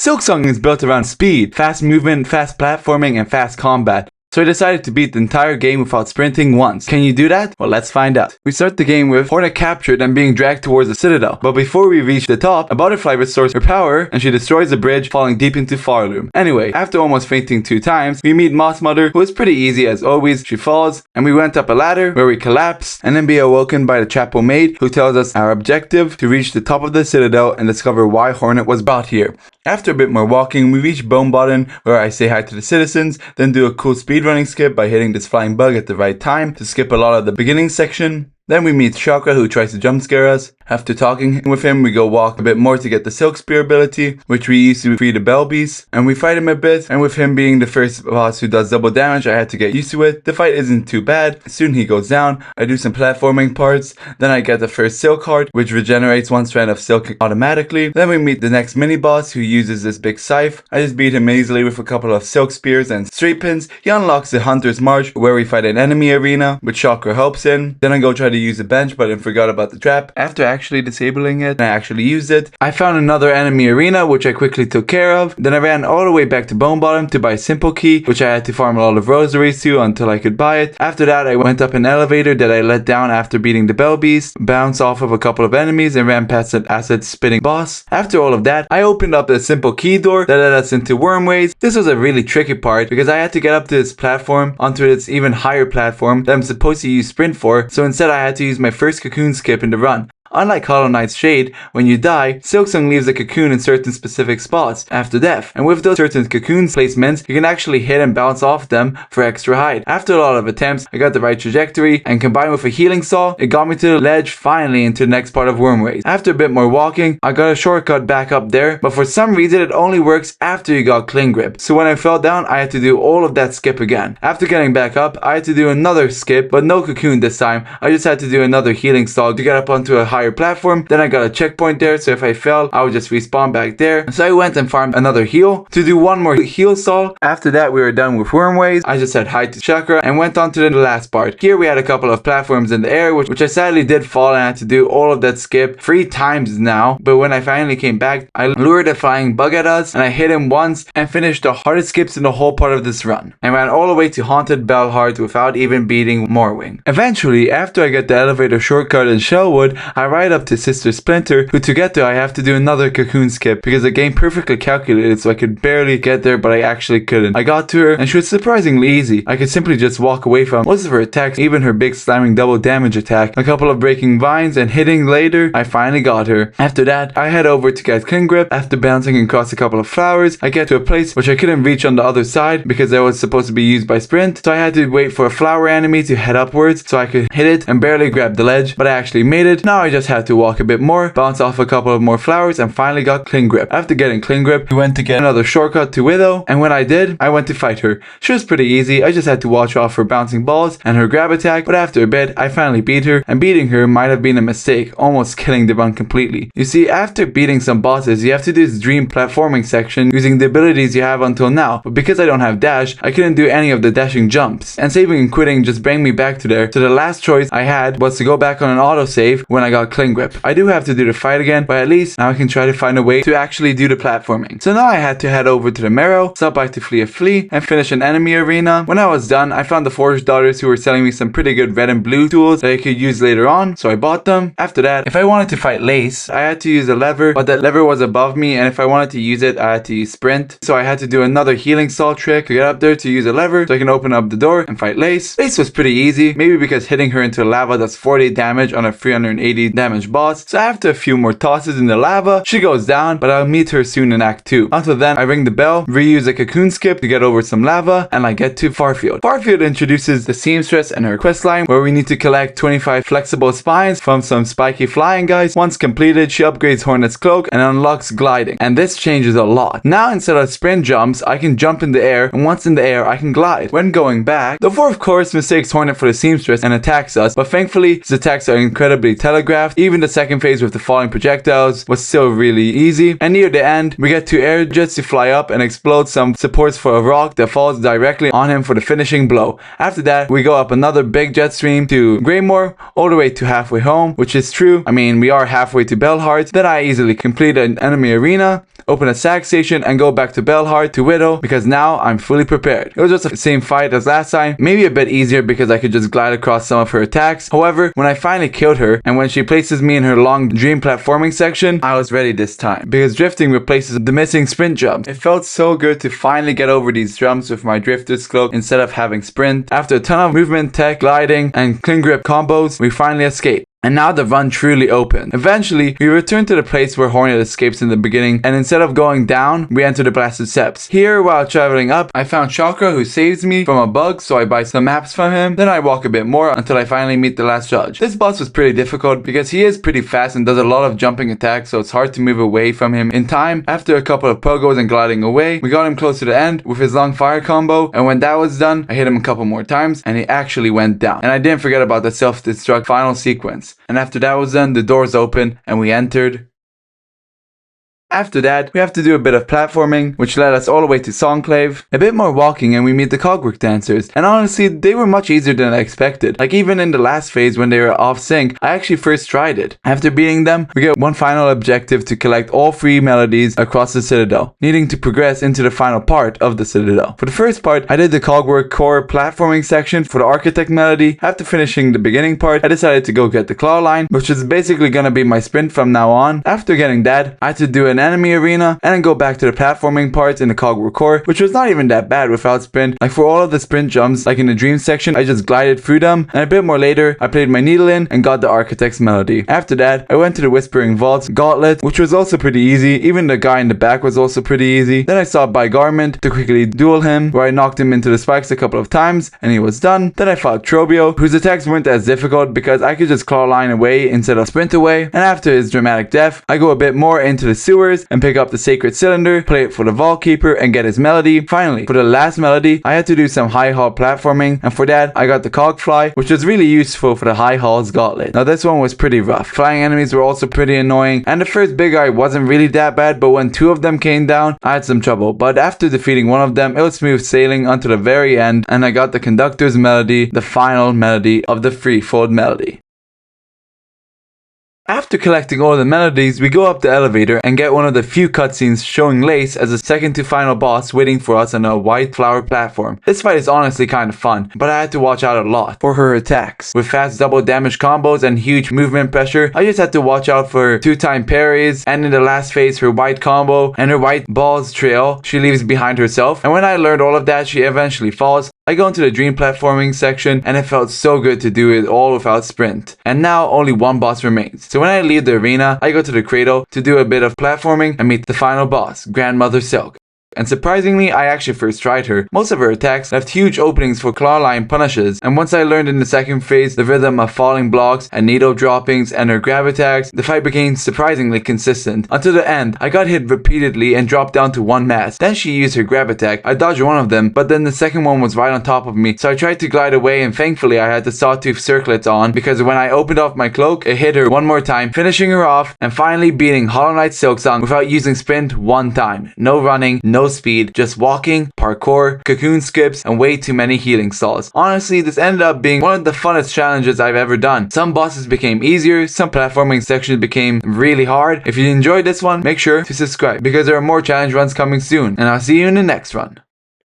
Silksong is built around speed, fast movement, fast platforming, and fast combat. So I decided to beat the entire game without sprinting once. Can you do that? Well, let's find out. We start the game with Hornet captured and being dragged towards the citadel. But before we reach the top, a butterfly restores her power and she destroys the bridge, falling deep into Pharloom. Anyway, after almost fainting 2 times, we meet Moss Mother, who is pretty easy as always. She falls and we went up a ladder where we collapse and then be awoken by the chapel maid who tells us our objective to reach the top of the citadel and discover why Hornet was brought here. After a bit more walking, we reach Bone Bottom, where I say hi to the citizens, then do a cool speedrunning skip by hitting this flying bug at the right time to skip a lot of the beginning section. Then we meet Chakra, who tries to jump scare us. After talking with him, we go walk a bit more to get the Silk Spear ability, which we use to free the Bell Beast. And we fight him a bit, and with him being the first boss who does double damage, I had to get used to it. The fight isn't too bad. Soon he goes down. I do some platforming parts. Then I get the first Silk Heart, which regenerates 1 strand of silk automatically. Then we meet the next mini boss, who uses this big scythe. I just beat him easily with a couple of Silk Spears and Straight Pins. He unlocks the Hunter's March, where we fight an enemy arena, which Chakra helps in. Then I go try to use the bench, but I forgot about the trap. After actually disabling it, I actually used it. I found another enemy arena, which I quickly took care of. Then I ran all the way back to Bone Bottom to buy Simple Key, which I had to farm a lot of rosaries to until I could buy it. After that, I went up an elevator that I let down after beating the Bell Beast, bounced off of a couple of enemies, and ran past an acid spitting boss. After all of that, I opened up the Simple Key door that led us into Wormways. This was a really tricky part because I had to get up to this platform onto its even higher platform that I'm supposed to use sprint for, so instead I had to use my first cocoon skip in the run. Unlike Hollow Knight's Shade, when you die, Silksong leaves a cocoon in certain specific spots after death, and with those certain cocoon placements, you can actually hit and bounce off them for extra height. After a lot of attempts, I got the right trajectory, and combined with a healing saw, it got me to the ledge finally into the next part of Wormways. After a bit more walking, I got a shortcut back up there, but for some reason it only works after you got cling grip. So when I fell down, I had to do all of that skip again. After getting back up, I had to do another skip, but no cocoon this time. I just had to do another healing saw to get up onto a higher platform. Then I got a checkpoint there, so if I fell, I would just respawn back there. So I went and farmed another heal to do 1 more heal saw. After that, we were done with Wormways. I just said hi to Chakra and went on to the last part. Here we had a couple of platforms in the air, which I sadly did fall and I had to do all of that skip 3 times now. But when I finally came back, I lured a flying bug at us and I hit him once and finished the hardest skips in the whole part of this run. And ran all the way to Haunted Belhart without even beating Morwing. Eventually, after I get the elevator shortcut in Shelwood, I ride up to Sister Splinter, who to get there I have to do another cocoon skip because the game perfectly calculated so I could barely get there, but I actually couldn't. I got to her and she was surprisingly easy. I could simply just walk away from most of her attacks, even her big slamming double damage attack, a couple of breaking vines and hitting later. I finally got her. After that, I head over to get cling grip. After bouncing across a couple of flowers, I get to a place which I couldn't reach on the other side because that was supposed to be used by sprint, so I had to wait for a flower enemy to head upwards so I could hit it and barely grab the ledge, but I actually made it. Now I just had to walk a bit more, bounce off a couple of more flowers, and finally got cling grip. After getting cling grip, we went to get another shortcut to Widow, and when I did, I went to fight her. She was pretty easy. I just had to watch off her bouncing balls and her grab attack, but after a bit, I finally beat her, and beating her might have been a mistake, almost killing the run completely. You see, after beating some bosses, you have to do this dream platforming section using the abilities you have until now, but because I don't have dash, I couldn't do any of the dashing jumps, and saving and quitting just bring me back to there, so the last choice I had was to go back on an autosave when I got cling grip. I do have to do the fight again, but at least now I can try to find a way to actually do the platforming. So now I had to head over to the Marrow, stop by to flee a flea, and finish an enemy arena. When I was done, I found the Forge Daughters who were selling me some pretty good red and blue tools that I could use later on, so I bought them. After that, if I wanted to fight Lace, I had to use a lever, but that lever was above me, and if I wanted to use it, I had to use sprint. So I had to do another healing saw trick to get up there to use a lever so I can open up the door and fight Lace. Lace was pretty easy, maybe because hitting her into lava does 40 damage on a 380 damage boss. So after a few more tosses in the lava, she goes down, but I'll meet her soon in Act 2. Until then, I ring the bell, reuse a cocoon skip to get over some lava, and I get to Farfield. Farfield introduces the seamstress and her questline, where we need to collect 25 flexible spines from some spiky flying guys. Once completed, she upgrades Hornet's cloak and unlocks gliding, and this changes a lot. Now instead of sprint jumps, I can jump in the air, and once in the air, I can glide. When going back, the 4th course mistakes Hornet for the seamstress and attacks us, but thankfully, his attacks are incredibly telegraphed shaft. Even the second phase with the falling projectiles was still really easy. And near the end, we get 2 air jets to fly up and explode some supports for a rock that falls directly on him for the finishing blow. After that, we go up another big jet stream to Greymore, all the way to halfway home, which is true. I mean, we are halfway to Belhart. Then I easily complete an enemy arena, open a sack station, and go back to Belhart to Widow, because now I'm fully prepared. It was just the same fight as last time, maybe a bit easier because I could just glide across some of her attacks. However, when I finally killed her, and when she places me in her long dream platforming section, I was ready this time, because drifting replaces the missing sprint jump. It felt so good to finally get over these jumps with my drifter's cloak instead of having sprint. After a ton of movement, tech, gliding, and clean grip combos, we finally escaped. And now the run truly opened. Eventually, we return to the place where Hornet escapes in the beginning, and instead of going down, we enter the blasted steps. Here, while traveling up, I found Chakra, who saves me from a bug, so I buy some maps from him. Then I walk a bit more until I finally meet the last judge. This boss was pretty difficult because he is pretty fast and does a lot of jumping attacks, so it's hard to move away from him in time. After a couple of pogos and gliding away, we got him close to the end with his long fire combo, and when that was done, I hit him a couple more times, and he actually went down. And I didn't forget about the self-destruct final sequence. And after that was done, the doors opened and we entered. After that, we have to do a bit of platforming, which led us all the way to Songclave, a bit more walking, and we meet the Cogwork Dancers. And honestly, they were much easier than I expected. Like even in the last phase when they were off sync, I actually first tried it. After beating them, we get one final objective to collect all 3 melodies across the Citadel, needing to progress into the final part of the Citadel. For the first part, I did the Cogwork core platforming section for the Architect melody. After finishing the beginning part, I decided to go get the clawline, which is basically gonna be my sprint from now on. After getting that, I had to do an enemy arena and then go back to the platforming parts in the Cogwork core, which was not even that bad without sprint. Like for all of the sprint jumps, like in the dream section, I just glided through them, and a bit more later I played my needle in and got the Architect's melody. After that, I went to the Whispering Vault's Gauntlet, which was also pretty easy. Even the guy in the back was also pretty easy. Then I stopped by Garment to quickly duel him, where I knocked him into the spikes a couple of times and he was done. Then I fought Trobio, whose attacks weren't as difficult because I could just clawline away instead of sprint away. And after his dramatic death, I go a bit more into the sewers and pick up the Sacred Cylinder, play it for the Vaultkeeper, and get his melody. Finally, for the last melody, I had to do some high hall platforming, and for that, I got the Cogfly, which was really useful for the high hall's gauntlet. Now this one was pretty rough. Flying enemies were also pretty annoying, and the first big guy wasn't really that bad, but when 2 of them came down, I had some trouble. But after defeating one of them, it was smooth sailing until the very end, and I got the Conductor's melody, the final melody of the threefold melody. After collecting all the melodies, we go up the elevator and get one of the few cutscenes showing Lace as a second to final boss waiting for us on a white flower platform. This fight is honestly kind of fun, but I had to watch out a lot for her attacks. With fast double damage combos and huge movement pressure, I just had to watch out for 2-time parries, and in the last phase her white combo and her white balls trail she leaves behind herself. And when I learned all of that, she eventually falls. I go into the dream platforming section and it felt so good to do it all without sprint. And now only one boss remains. So when I leave the arena, I go to the cradle to do a bit of platforming and meet the final boss, Grandmother Silk. And surprisingly, I actually first tried her. Most of her attacks left huge openings for clawline punishes, and once I learned in the second phase the rhythm of falling blocks and needle droppings and her grab attacks, the fight became surprisingly consistent. Until the end, I got hit repeatedly and dropped down to 1 mass. Then she used her grab attack. I dodged one of them, but then the second one was right on top of me, so I tried to glide away, and thankfully I had the sawtooth circlets on, because when I opened off my cloak, it hit her one more time, finishing her off and finally beating Hollow Knight Silksong without using sprint one time. No running, no speed, just walking, parkour, cocoon skips, and way too many healing stalls. Honestly, this ended up being one of the funnest challenges I've ever done. Some bosses became easier, some platforming sections became really hard. If you enjoyed this one, make sure to subscribe because there are more challenge runs coming soon, and I'll see you in the next run.